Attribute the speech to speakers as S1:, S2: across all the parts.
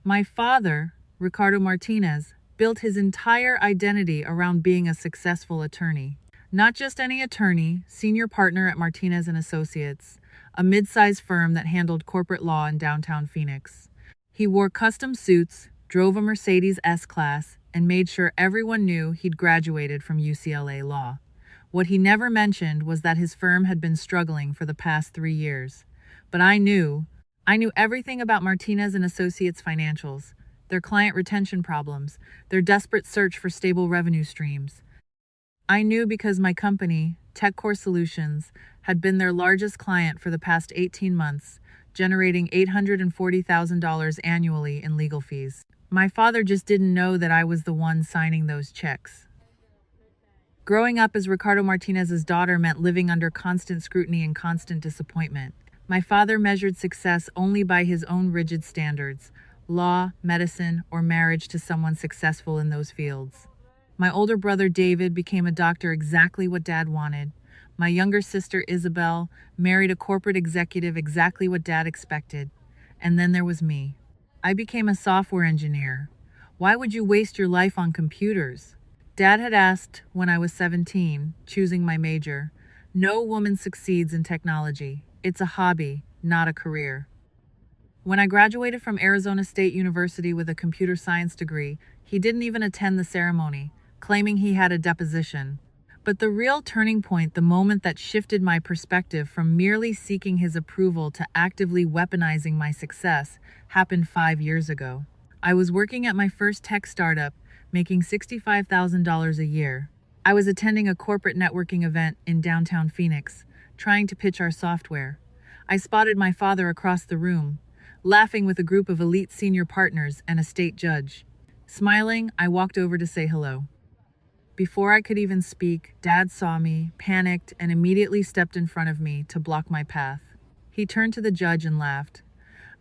S1: My father, Ricardo Martinez, built his entire identity around being a successful attorney. Not just any attorney, senior partner at Martinez and Associates, a mid-sized firm that handled corporate law in downtown Phoenix. He wore custom suits, drove a Mercedes S-Class, and made sure everyone knew he'd graduated from UCLA Law. What he never mentioned was that his firm had been struggling for the past 3 years. But I knew everything about Martinez and Associates financials, their client retention problems, their desperate search for stable revenue streams. I knew because my company, TechCore Solutions, had been their largest client for the past 18 months, generating $840,000 annually in legal fees. My father just didn't know that I was the one signing those checks. Growing up as Ricardo Martinez's daughter meant living under constant scrutiny and constant disappointment. My father measured success only by his own rigid standards: law, medicine, or marriage to someone successful in those fields. My older brother David became a doctor, exactly what Dad wanted. My younger sister Isabel married a corporate executive, exactly what Dad expected. And then there was me. I became a software engineer. Why would you waste your life on computers? Dad had asked when I was 17, choosing my major. No woman succeeds in technology. It's a hobby, not a career. When I graduated from Arizona State University with a computer science degree, he didn't even attend the ceremony, claiming he had a deposition. But the real turning point, the moment that shifted my perspective from merely seeking his approval to actively weaponizing my success, happened 5 years ago. I was working at my first tech startup, making $65,000 a year. I was attending a corporate networking event in downtown Phoenix, trying to pitch our software. I spotted my father across the room, laughing with a group of elite senior partners and a state judge. Smiling, I walked over to say hello. Before I could even speak, Dad saw me, panicked, and immediately stepped in front of me to block my path. He turned to the judge and laughed.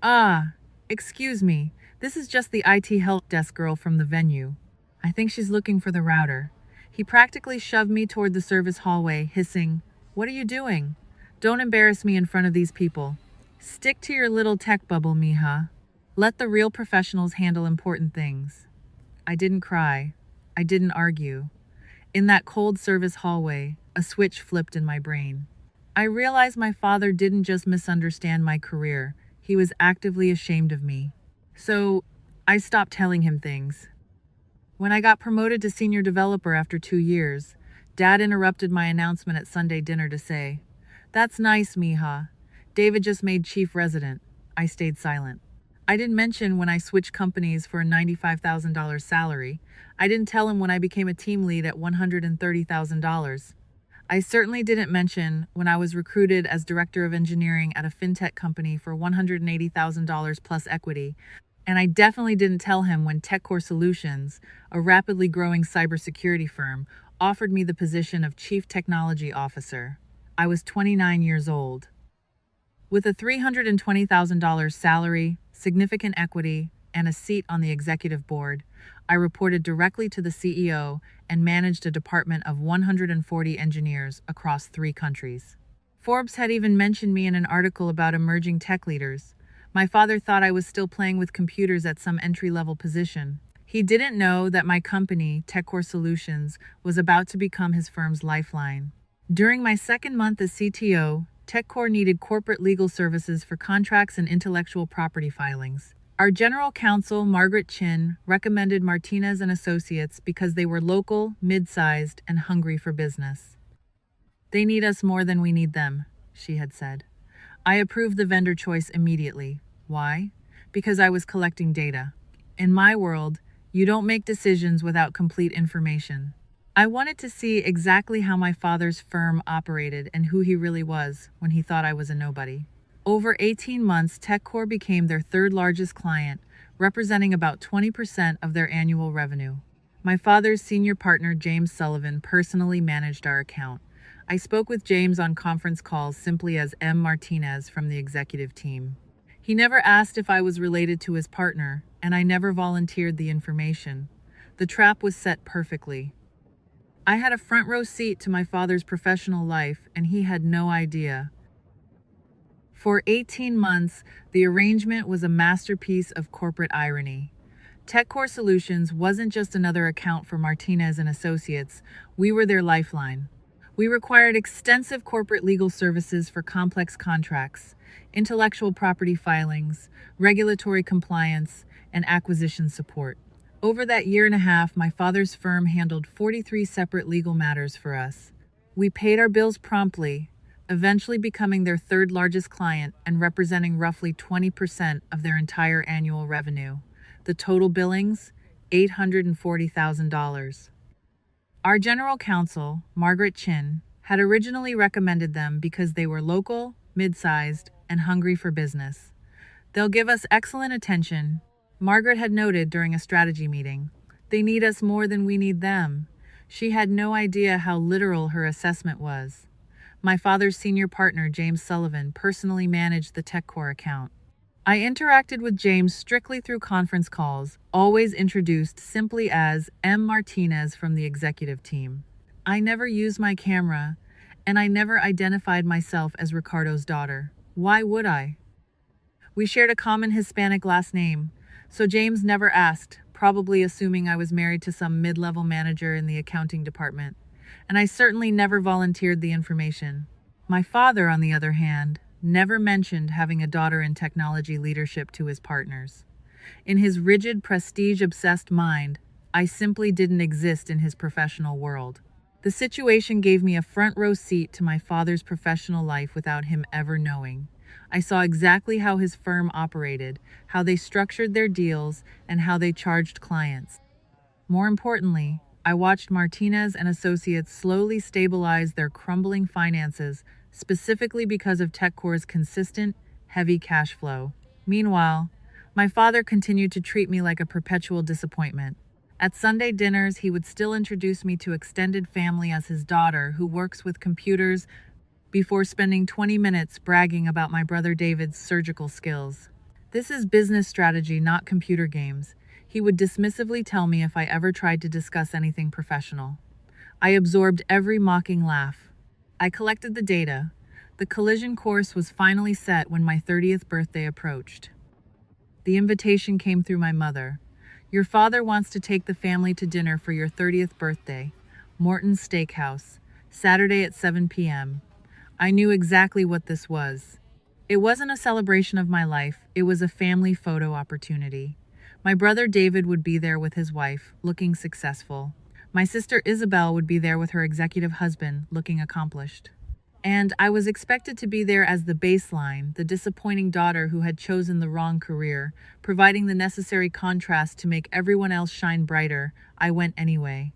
S1: "Ah, excuse me, this is just the IT help desk girl from the venue. I think she's looking for the router." He practically shoved me toward the service hallway, hissing, "What are you doing? Don't embarrass me in front of these people. Stick to your little tech bubble, mija. Let the real professionals handle important things." I didn't cry. I didn't argue. In that cold service hallway, a switch flipped in my brain. I realized my father didn't just misunderstand my career, he was actively ashamed of me. So, I stopped telling him things. When I got promoted to senior developer after 2 years, Dad interrupted my announcement at Sunday dinner to say, "That's nice, mija. David just made chief resident." I stayed silent. I didn't mention when I switched companies for a $95,000 salary. I didn't tell him when I became a team lead at $130,000. I certainly didn't mention when I was recruited as director of engineering at a fintech company for $180,000 plus equity. And I definitely didn't tell him when TechCore Solutions, a rapidly growing cybersecurity firm, offered me the position of chief technology officer. I was 29 years old. With a $320,000 salary, significant equity, and a seat on the executive board, I reported directly to the CEO and managed a department of 140 engineers across 3 countries. Forbes had even mentioned me in an article about emerging tech leaders. My father thought I was still playing with computers at some entry-level position. He didn't know that my company, TechCore Solutions, was about to become his firm's lifeline. During my second month as CTO, TechCore needed corporate legal services for contracts and intellectual property filings. Our general counsel, Margaret Chin, recommended Martinez and Associates because they were local, mid-sized, and hungry for business. "They need us more than we need them," she had said. I approved the vendor choice immediately. Why? Because I was collecting data. In my world, you don't make decisions without complete information. I wanted to see exactly how my father's firm operated and who he really was when he thought I was a nobody. Over 18 months, TechCore became their third largest client, representing about 20% of their annual revenue. My father's senior partner, James Sullivan, personally managed our account. I spoke with James on conference calls simply as M. Martinez from the executive team. He never asked if I was related to his partner, and I never volunteered the information. The trap was set perfectly. I had a front row seat to my father's professional life, and he had no idea. For 18 months, the arrangement was a masterpiece of corporate irony. TechCore Solutions wasn't just another account for Martinez and Associates, we were their lifeline. We required extensive corporate legal services for complex contracts, intellectual property filings, regulatory compliance, and acquisition support. Over that year and a half, my father's firm handled 43 separate legal matters for us. We paid our bills promptly, eventually becoming their third largest client and representing roughly 20% of their entire annual revenue. The total billings, $840,000. Our general counsel, Margaret Chin, had originally recommended them because they were local, mid-sized, and hungry for business. They'll give us excellent attention, Margaret had noted during a strategy meeting. They need us more than we need them. She had no idea how literal her assessment was. My father's senior partner, James Sullivan, personally managed the TechCore account. I interacted with James strictly through conference calls, always introduced simply as M. Martinez from the executive team. I never used my camera, and I never identified myself as Ricardo's daughter. Why would I? We shared a common Hispanic last name, so James never asked, probably assuming I was married to some mid-level manager in the accounting department. And I certainly never volunteered the information. My father, on the other hand, never mentioned having a daughter in technology leadership to his partners. In his rigid, prestige-obsessed mind, I simply didn't exist in his professional world. The situation gave me a front-row seat to my father's professional life without him ever knowing. I saw exactly how his firm operated, how they structured their deals, and how they charged clients. More importantly, I watched Martinez and Associates slowly stabilize their crumbling finances, specifically because of TechCore's consistent, heavy cash flow. Meanwhile, my father continued to treat me like a perpetual disappointment. At Sunday dinners, he would still introduce me to extended family as his daughter who works with computers before spending 20 minutes bragging about my brother David's surgical skills. This is business strategy, not computer games, he would dismissively tell me if I ever tried to discuss anything professional. I absorbed every mocking laugh. I collected the data. The collision course was finally set when my 30th birthday approached. The invitation came through my mother. Your father wants to take the family to dinner for your 30th birthday. Morton's Steakhouse, Saturday at 7 p.m. I knew exactly what this was. It wasn't a celebration of my life, it was a family photo opportunity. My brother David would be there with his wife, looking successful. My sister Isabel would be there with her executive husband, looking accomplished. And I was expected to be there as the baseline, the disappointing daughter who had chosen the wrong career, providing the necessary contrast to make everyone else shine brighter. I went anyway.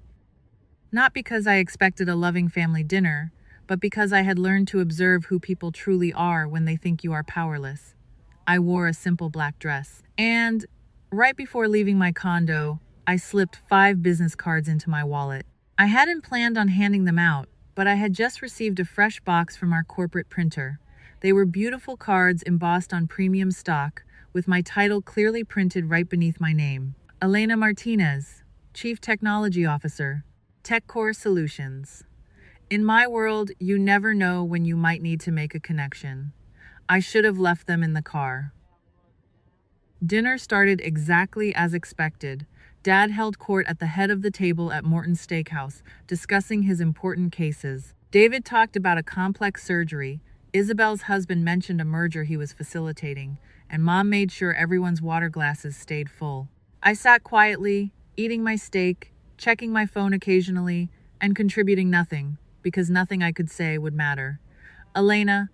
S1: Not because I expected a loving family dinner, but because I had learned to observe who people truly are when they think you are powerless. I wore a simple black dress. And right before leaving my condo, I slipped 5 business cards into my wallet. I hadn't planned on handing them out, but I had just received a fresh box from our corporate printer. They were beautiful cards embossed on premium stock, with my title clearly printed right beneath my name. Elena Martinez, Chief Technology Officer, TechCore Solutions. In my world, you never know when you might need to make a connection. I should have left them in the car. Dinner started exactly as expected. Dad held court at the head of the table at Morton's Steakhouse, discussing his important cases. David talked about a complex surgery. Isabel's husband mentioned a merger he was facilitating, and Mom made sure everyone's water glasses stayed full. I sat quietly, eating my steak, checking my phone occasionally, and contributing nothing, because nothing I could say would matter. Elena,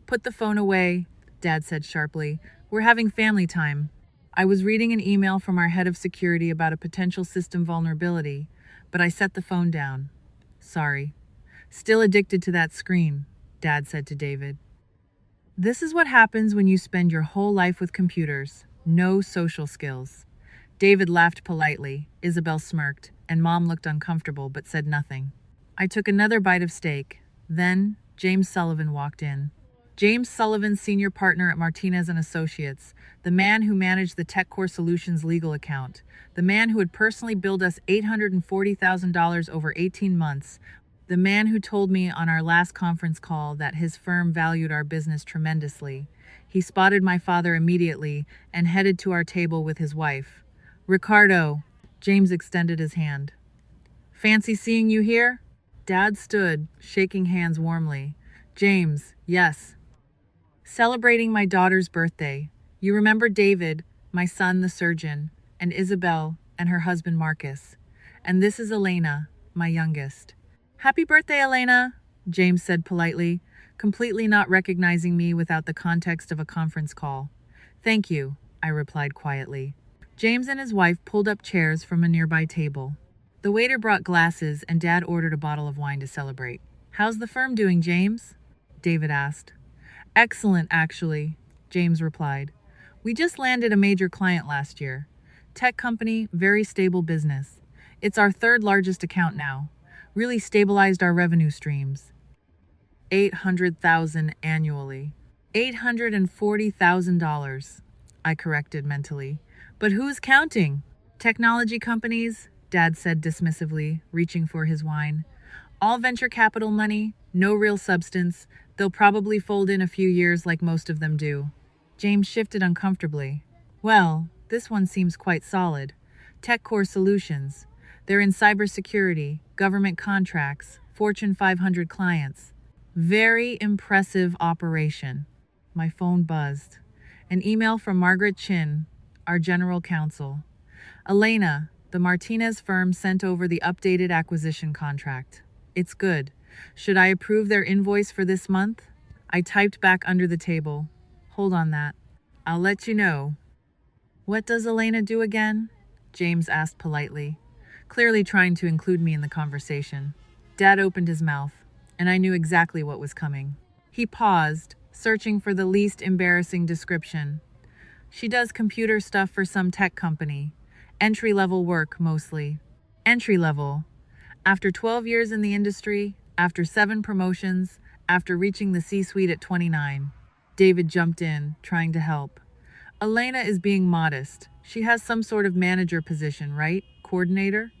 S1: put the phone away, Dad said sharply. We're having family time. I was reading an email from our head of security about a potential system vulnerability, but I set the phone down. Sorry. Still addicted to that screen, Dad said to David. This is what happens when you spend your whole life with computers. No social skills. David laughed politely, Isabel smirked, and Mom looked uncomfortable but said nothing. I took another bite of steak. Then, James Sullivan walked in. James Sullivan, senior partner at Martinez and Associates, the man who managed the TechCore Solutions legal account, the man who had personally billed us $840,000 over 18 months, the man who told me on our last conference call that his firm valued our business tremendously. He spotted my father immediately and headed to our table with his wife. Ricardo, James extended his hand. Fancy seeing you here? Dad stood, shaking hands warmly. James, yes. Celebrating my daughter's birthday. You remember David, my son the surgeon, and Isabel and her husband Marcus. And this is Elena, my youngest. Happy birthday, Elena, James said politely, completely not recognizing me without the context of a conference call. Thank you, I replied quietly. James and his wife pulled up chairs from a nearby table. The waiter brought glasses and Dad ordered a bottle of wine to celebrate. How's the firm doing, James? David asked. Excellent, actually, James replied. We just landed a major client last year. Tech company, very stable business. It's our third largest account now. Really stabilized our revenue streams. 800,000 annually. $840,000, I corrected mentally. But who's counting? Technology companies, Dad said dismissively, reaching for his wine. All venture capital money, no real substance. They'll probably fold in a few years like most of them do. James shifted uncomfortably. Well, this one seems quite solid. TechCore Solutions. They're in cybersecurity, government contracts, Fortune 500 clients. Very impressive operation. My phone buzzed. An email from Margaret Chin, our general counsel. Elena, the Martinez firm sent over the updated acquisition contract. It's good. Should I approve their invoice for this month? I typed back under the table. Hold on that. I'll let you know. What does Elena do again? James asked politely, clearly trying to include me in the conversation. Dad opened his mouth, and I knew exactly what was coming. He paused, searching for the least embarrassing description. She does computer stuff for some tech company. Entry-level work, mostly. Entry-level. After 12 years in the industry, after 7 promotions, after reaching the C-suite at 29. David jumped in, trying to help. Elena is being modest. She has some sort of manager position, right? Coordinator?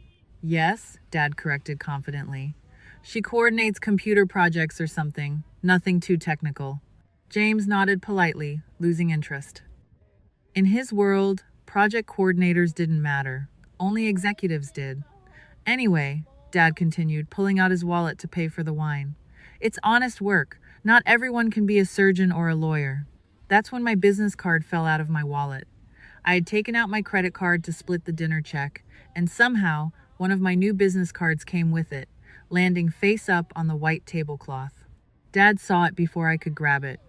S1: Yes, Dad corrected confidently. She coordinates computer projects or something. Nothing too technical. James nodded politely, losing interest. In his world, project coordinators didn't matter. Only executives did. Anyway, Dad continued, pulling out his wallet to pay for the wine. It's honest work. Not everyone can be a surgeon or a lawyer. That's when my business card fell out of my wallet. I had taken out my credit card to split the dinner check, and somehow one of my new business cards came with it, landing face up on the white tablecloth. Dad saw it before I could grab it.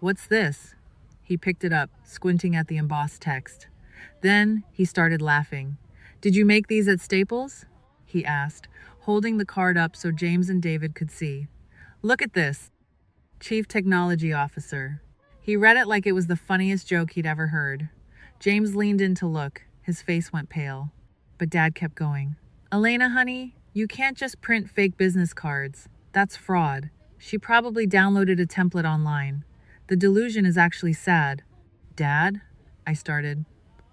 S1: What's this? He picked it up, squinting at the embossed text. Then he started laughing. Did you make these at Staples? He asked, holding the card up so James and David could see. Look at this. Chief Technology Officer. He read it like it was the funniest joke he'd ever heard. James leaned in to look. His face went pale. But Dad kept going. Elena, honey, you can't just print fake business cards. That's fraud. She probably downloaded a template online. The delusion is actually sad. Dad? I started.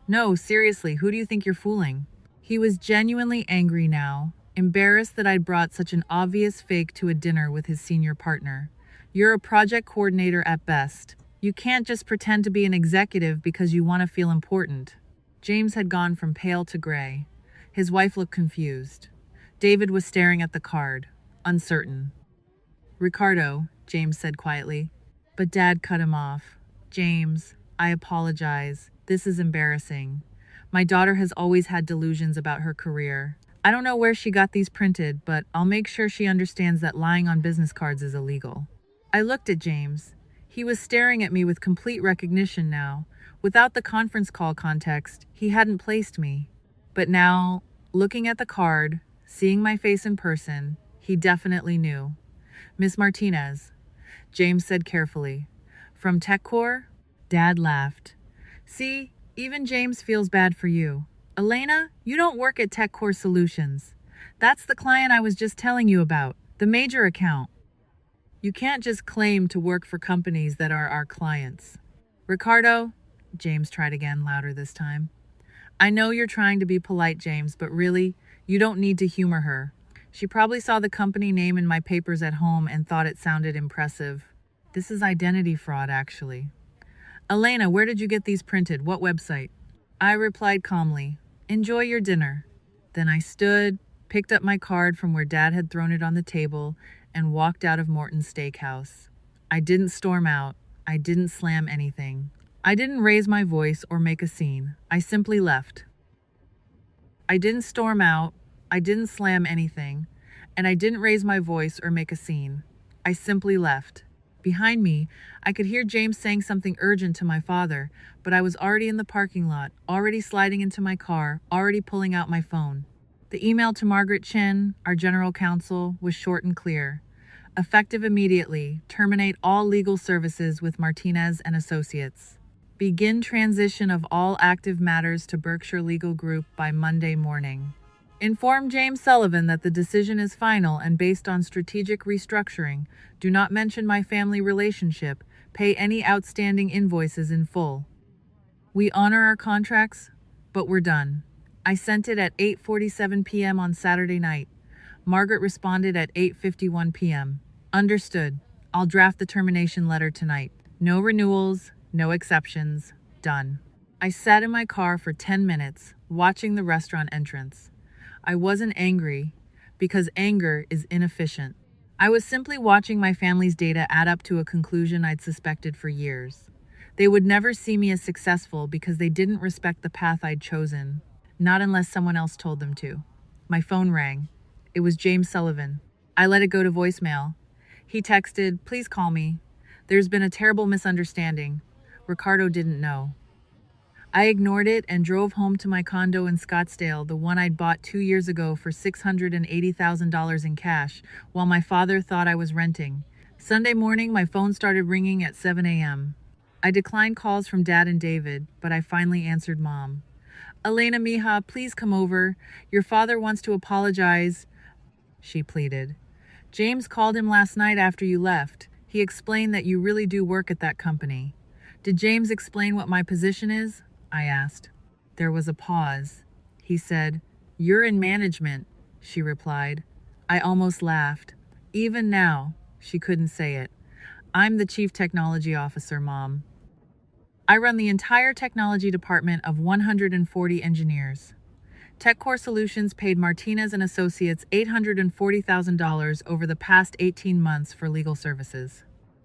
S1: No, seriously, who do you think you're fooling? He was genuinely angry now, embarrassed that I'd brought such an obvious fake to a dinner with his senior partner. You're a project coordinator at best. You can't just pretend to be an executive because you want to feel important. James had gone from pale to gray. His wife looked confused. David was staring at the card, uncertain. Ricardo, James said quietly. But Dad cut him off. James, I apologize. This is embarrassing. My daughter has always had delusions about her career. I don't know where she got these printed, but I'll make sure she understands that lying on business cards is illegal. I looked at James. He was staring at me with complete recognition now. Without the conference call context, he hadn't placed me. But now, looking at the card, seeing my face in person, he definitely knew. Miss Martinez, James said carefully. From TechCore? Dad laughed. See, even James feels bad for you. Elena, you don't work at TechCore Solutions. That's the client I was just telling you about, the major account. You can't just claim to work for companies that are our clients. Ricardo, James tried again, louder this time. I know you're trying to be polite, James, but really, you don't need to humor her. She probably saw the company name in my papers at home and thought it sounded impressive. This is identity fraud, actually. Elena, where did you get these printed? What website? I replied calmly, enjoy your dinner. Then I stood, picked up my card from where Dad had thrown it on the table, and walked out of Morton's Steakhouse. I didn't storm out. I didn't slam anything. I didn't raise my voice or make a scene. I simply left. I didn't storm out. I didn't slam anything. And I didn't raise my voice or make a scene. I simply left. Behind me, I could hear James saying something urgent to my father, but I was already in the parking lot, already sliding into my car, already pulling out my phone. The email to Margaret Chin, our general counsel, was short and clear. Effective immediately, terminate all legal services with Martinez and Associates. Begin transition of all active matters to Berkshire Legal Group by Monday morning. Inform James Sullivan that the decision is final and based on strategic restructuring. Do not mention my family relationship. Pay any outstanding invoices in full. We honor our contracts, but we're done. I sent it at 8:47 p.m. on Saturday night. Margaret responded at 8:51 p.m. Understood. I'll draft the termination letter tonight. No renewals, no exceptions. Done. I sat in my car for 10 minutes, watching the restaurant entrance. I wasn't angry, because anger is inefficient. I was simply watching my family's data add up to a conclusion I'd suspected for years. They would never see me as successful because they didn't respect the path I'd chosen, not unless someone else told them to. My phone rang. It was James Sullivan. I let it go to voicemail. He texted, "Please call me. There's been a terrible misunderstanding. Ricardo didn't know." I ignored it and drove home to my condo in Scottsdale, the one I'd bought 2 years ago for $680,000 in cash, while my father thought I was renting. Sunday morning, my phone started ringing at 7 a.m. I declined calls from Dad and David, but I finally answered Mom. "Elena, mija, please come over. Your father wants to apologize," she pleaded. "James called him last night after you left. He explained that you really do work at that company." "Did James explain what my position is?" I asked. There was a pause. He said, "You're in management," she replied. I almost laughed. "Even now," she couldn't say it. "I'm the Chief Technology Officer, Mom. I run the entire technology department of 140 engineers." TechCore Solutions paid Martinez and Associates $840,000 over the past 18 months for legal services.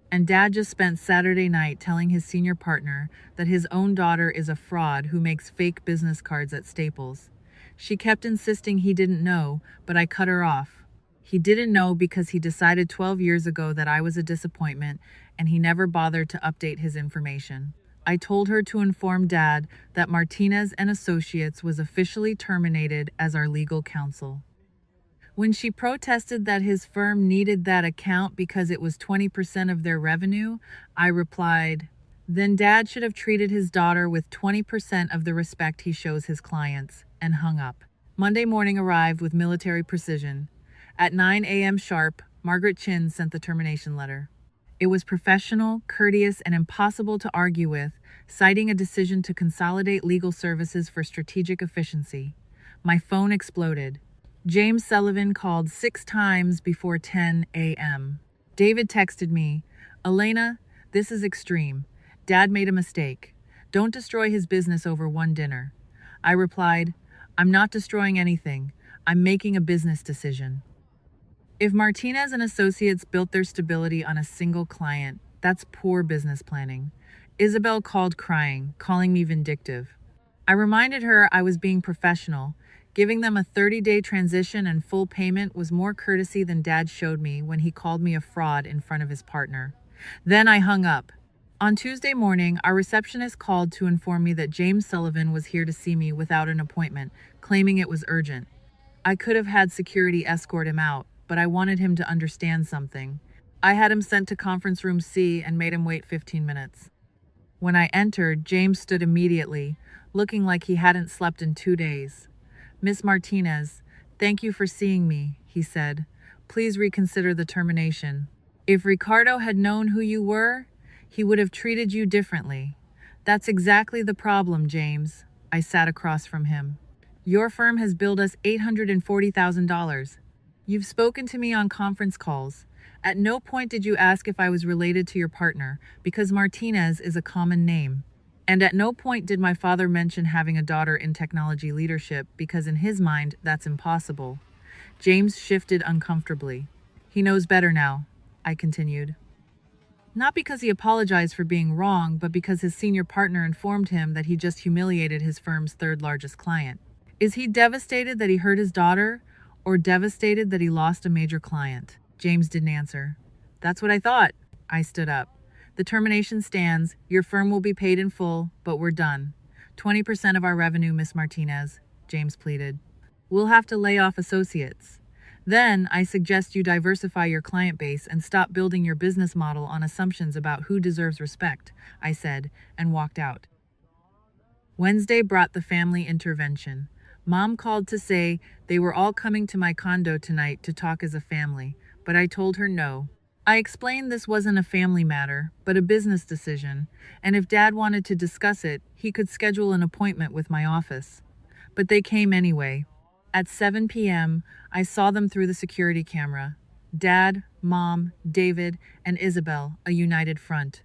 S1: And Dad just spent Saturday night telling his senior partner that his own daughter is a fraud who makes fake business cards at Staples. She kept insisting he didn't know, but I cut her off. He didn't know because he decided 12 years ago that I was a disappointment, and he never bothered to update his information. I told her to inform Dad that Martinez and Associates was officially terminated as our legal counsel. When she protested that his firm needed that account because it was 20% of their revenue, I replied, "Then Dad should have treated his daughter with 20% of the respect he shows his clients," and hung up. Monday morning arrived with military precision. At 9 a.m. sharp, Margaret Chin sent the termination letter. It was professional, courteous, and impossible to argue with, citing a decision to consolidate legal services for strategic efficiency. My phone exploded. James Sullivan called 6 times before 10 a.m. David texted me, "Elena, this is extreme. Dad made a mistake. Don't destroy his business over one dinner." I replied, "I'm not destroying anything. I'm making a business decision." If Martinez and Associates built their stability on a single client, that's poor business planning. Isabel called crying, calling me vindictive. I reminded her I was being professional. Giving them a 30-day transition and full payment was more courtesy than Dad showed me when he called me a fraud in front of his partner. Then I hung up. On Tuesday morning, our receptionist called to inform me that James Sullivan was here to see me without an appointment, claiming it was urgent. I could have had security escort him out, but I wanted him to understand something. I had him sent to conference room C and made him wait 15 minutes. When I entered, James stood immediately, looking like he hadn't slept in 2 days. "Miss Martinez, thank you for seeing me," he said. "Please reconsider the termination. If Ricardo had known who you were, he would have treated you differently." "That's exactly the problem, James." I sat across from him. "Your firm has billed us $840,000. You've spoken to me on conference calls. At no point did you ask if I was related to your partner, because Martinez is a common name. And at no point did my father mention having a daughter in technology leadership, because in his mind, that's impossible. James shifted uncomfortably. He knows better now, I continued. Not because he apologized for being wrong, but because his senior partner informed him that he just humiliated his firm's third largest client. Is he devastated that he hurt his daughter, or devastated that he lost a major client? James didn't answer. That's what I thought. I stood up. The termination stands. Your firm will be paid in full, but we're done. 20% of our revenue, Miss Martinez, James pleaded. We'll have to lay off associates. Then, I suggest you diversify your client base and stop building your business model on assumptions about who deserves respect, I said, and walked out. Wednesday brought the family intervention. Mom called to say they were all coming to my condo tonight to talk as a family, but I told her no. I explained this wasn't a family matter, but a business decision, and if Dad wanted to discuss it, he could schedule an appointment with my office. But they came anyway. At 7 p.m., I saw them through the security camera. Dad, Mom, David, and Isabel, a united front.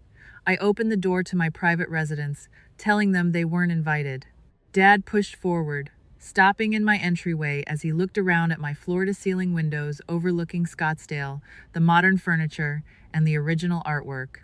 S1: I opened the door to my private residence, telling them they weren't invited. Dad pushed forward, stopping in my entryway as he looked around at my floor-to-ceiling windows overlooking Scottsdale, the modern furniture, and the original artwork.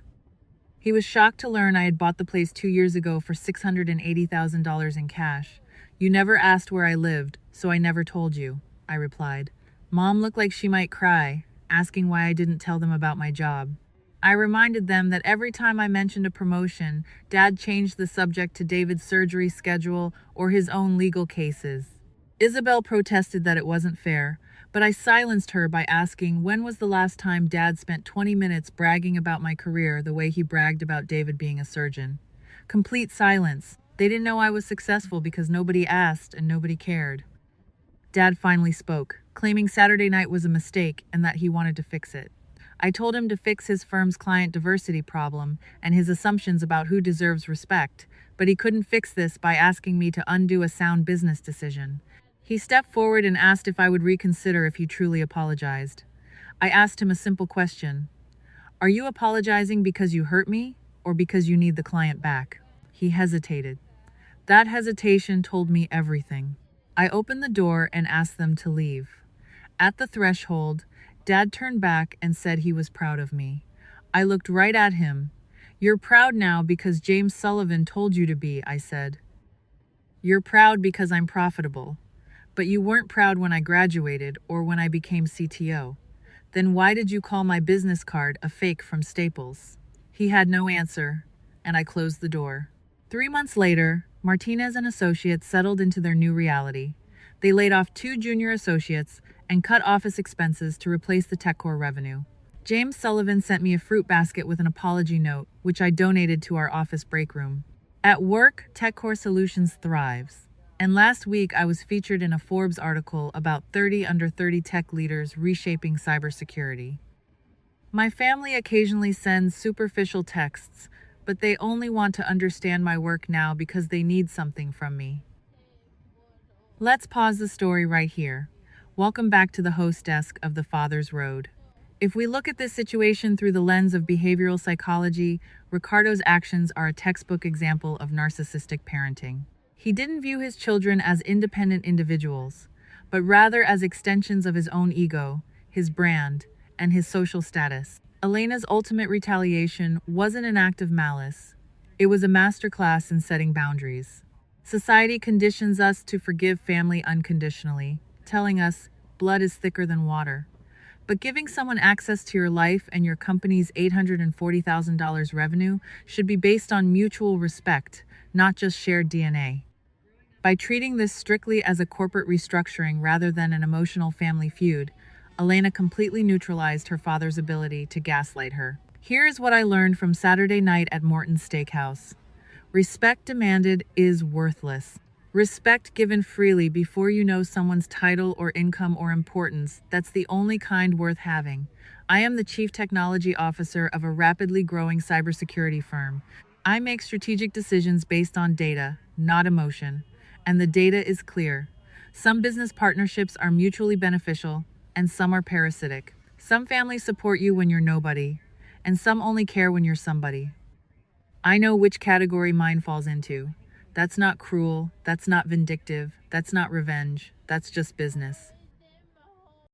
S1: He was shocked to learn I had bought the place 2 years ago for $680,000 in cash. You never asked where I lived, so I never told you, I replied. Mom looked like she might cry, asking why I didn't tell them about my job. I reminded them that every time I mentioned a promotion, Dad changed the subject to David's surgery schedule or his own legal cases. Isabel protested that it wasn't fair, but I silenced her by asking when was the last time Dad spent 20 minutes bragging about my career the way he bragged about David being a surgeon. Complete silence. They didn't know I was successful because nobody asked and nobody cared. Dad finally spoke, claiming Saturday night was a mistake and that he wanted to fix it. I told him to fix his firm's client diversity problem and his assumptions about who deserves respect, but he couldn't fix this by asking me to undo a sound business decision. He stepped forward and asked if I would reconsider if he truly apologized. I asked him a simple question. Are you apologizing because you hurt me or because you need the client back? He hesitated. That hesitation told me everything. I opened the door and asked them to leave. At the threshold, Dad turned back and said he was proud of me. I looked right at him. You're proud now because James Sullivan told you to be, I said. You're proud because I'm profitable. But you weren't proud when I graduated or when I became CTO. Then why did you call my business card a fake from Staples? He had no answer, and I closed the door. 3 months later, Martinez and Associates settled into their new reality. They laid off 2 junior associates and cut office expenses to replace the TechCore revenue. James Sullivan sent me a fruit basket with an apology note, which I donated to our office break room. At work, TechCore Solutions thrives. And last week, I was featured in a Forbes article about 30 under 30 tech leaders reshaping cybersecurity. My family occasionally sends superficial texts, but they only want to understand my work now because they need something from me. Let's pause the story right here. Welcome back to the host desk of The Father's Road. If we look at this situation through the lens of behavioral psychology, Ricardo's actions are a textbook example of narcissistic parenting. He didn't view his children as independent individuals, but rather as extensions of his own ego, his brand, and his social status. Elena's ultimate retaliation wasn't an act of malice. It was a masterclass in setting boundaries. Society conditions us to forgive family unconditionally, telling us blood is thicker than water. But giving someone access to your life and your company's $840,000 revenue should be based on mutual respect, not just shared DNA. By treating this strictly as a corporate restructuring rather than an emotional family feud, Elena completely neutralized her father's ability to gaslight her. Here's what I learned from Saturday night at Morton's Steakhouse. Respect demanded is worthless. Respect given freely before you know someone's title or income or importance, that's the only kind worth having. I am the Chief Technology Officer of a rapidly growing cybersecurity firm. I make strategic decisions based on data, not emotion. And the data is clear. Some business partnerships are mutually beneficial, and some are parasitic. Some families support you when you're nobody, and some only care when you're somebody. I know which category mine falls into. That's not cruel, that's not vindictive, that's not revenge, that's just business.